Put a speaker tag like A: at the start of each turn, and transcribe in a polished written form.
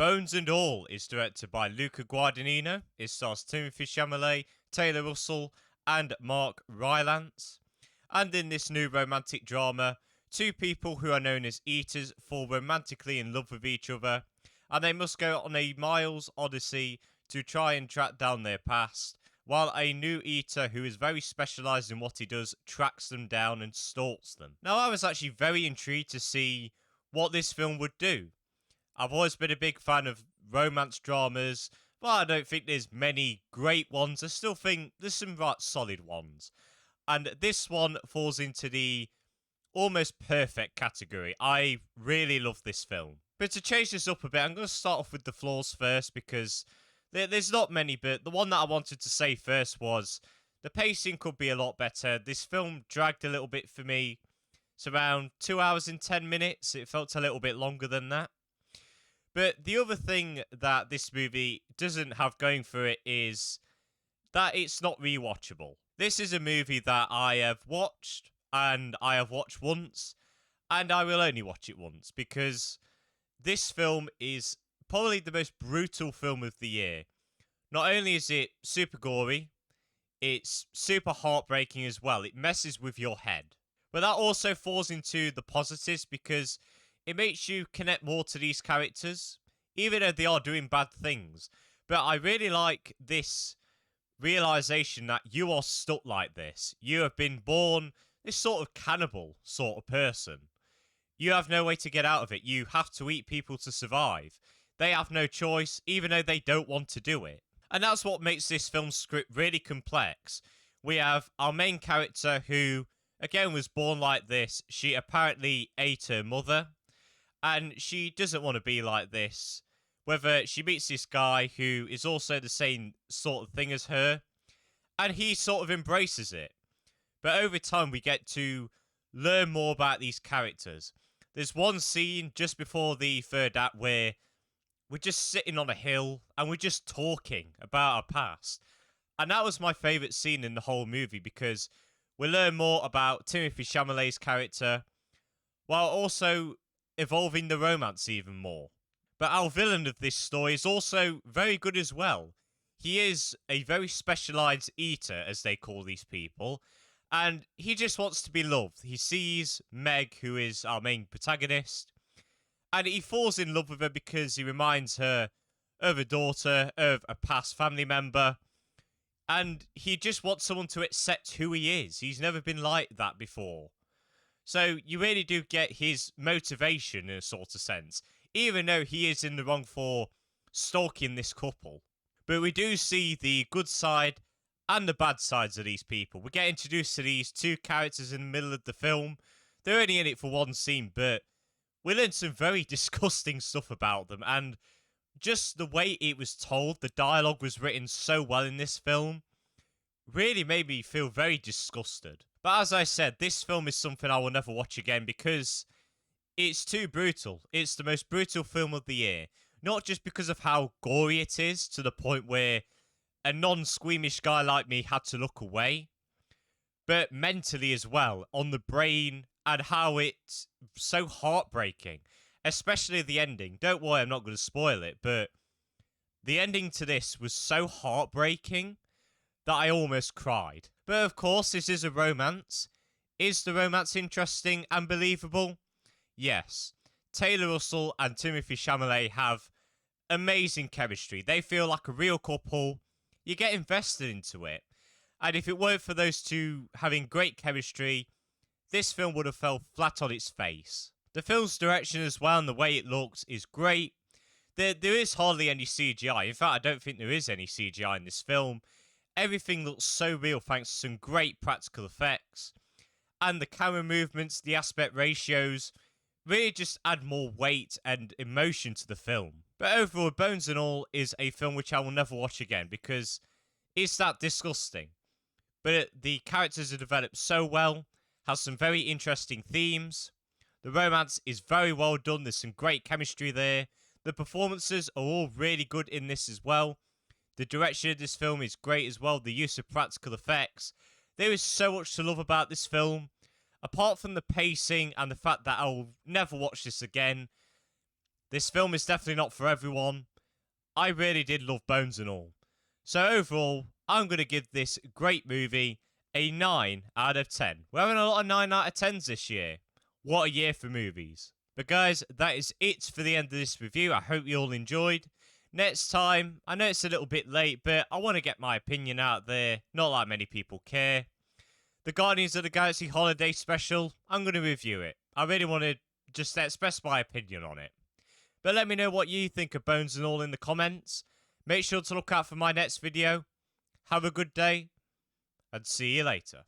A: Bones and All is directed by Luca Guadagnino. It stars Timothee Chalamet, Taylor Russell, and Mark Rylance. And in this new romantic drama, two people who are known as eaters fall romantically in love with each other, and they must go on a Miles Odyssey to try and track down their past, while a new eater who is very specialised in what he does tracks them down and stalks them. Now, I was actually very intrigued to see what this film would do. I've always been a big fan of romance dramas, but I don't think there's many great ones. I still think there's some right solid ones. And this one falls into the almost perfect category. I really love this film. But to change this up a bit, I'm going to start off with the flaws first, because there's not many, but the one that I wanted to say first was the pacing could be a lot better. This film dragged a little bit for me. It's around 2 hours and 10 minutes. It felt a little bit longer than that. But the other thing that this movie doesn't have going for it is that it's not rewatchable. This is a movie that I have watched, and I have watched once, and I will only watch it once, because this film is probably the most brutal film of the year. Not only is it super gory, it's super heartbreaking as well. It messes with your head. But that also falls into the positives, because it makes you connect more to these characters, even though they are doing bad things. But I really like this realisation that you are stuck like this. You have been born this sort of cannibal sort of person. You have no way to get out of it. You have to eat people to survive. They have no choice, even though they don't want to do it. And that's what makes this film script really complex. We have our main character who, again, was born like this. She apparently ate her mother, and she doesn't want to be like this. Whether she meets this guy who is also the same sort of thing as her, and he sort of embraces it. But over time, we get to learn more about these characters. There's one scene just before the third act where we're just sitting on a hill and we're just talking about our past. And that was my favourite scene in the whole movie, because we learn more about Timothée Chalamet's character, while also evolving the romance even more. But our villain of this story is also very good as well. He is a very specialised eater, as they call these people, and he just wants to be loved. He sees Meg, who is our main protagonist, and he falls in love with her because he reminds her of a daughter, of a past family member, and he just wants someone to accept who he is. He's never been like that before. So you really do get his motivation in a sort of sense, even though he is in the wrong for stalking this couple. But we do see the good side and the bad sides of these people. We get introduced to these two characters in the middle of the film. They're only in it for one scene, but we learn some very disgusting stuff about them, and just the way it was told, the dialogue was written so well in this film, really made me feel very disgusted. But as I said, this film is something I will never watch again, because it's too brutal. It's the most brutal film of the year. Not just because of how gory it is, to the point where a non-squeamish guy like me had to look away, but mentally as well, on the brain, and how it's so heartbreaking. Especially the ending. Don't worry, I'm not going to spoil it, but the ending to this was so heartbreaking that I almost cried. But of course, this is a romance. Is the romance interesting and believable? Yes. Taylor Russell and Timothée Chalamet have amazing chemistry. They feel like a real couple. You get invested into it. And if it weren't for those two having great chemistry, this film would have fell flat on its face. The film's direction as well, and the way it looks, is great. There is hardly any CGI. In fact, I don't think there is any CGI in this film. Everything looks so real thanks to some great practical effects. And the camera movements, the aspect ratios, really just add more weight and emotion to the film. But overall, Bones and All is a film which I will never watch again, because it's that disgusting. But the characters are developed so well, has some very interesting themes. The romance is very well done. There's some great chemistry there. The performances are all really good in this as well. The direction of this film is great as well. The use of practical effects. There is so much to love about this film. Apart from the pacing and the fact that I'll never watch this again, This film is definitely not for everyone. I really did love Bones and all. So overall, I'm going to give this great movie a 9 out of 10. We're having a lot of 9 out of 10s this year. What a year for movies. But guys, that is it for the end of this review. I hope you all enjoyed. Next time, I know it's a little bit late, but I want to get my opinion out there. Not that many people care. The Guardians of the Galaxy Holiday Special, I'm going to review it. I really want to just express my opinion on it. But let me know what you think of Bones and all in the comments. Make sure to look out for my next video. Have a good day, and see you later.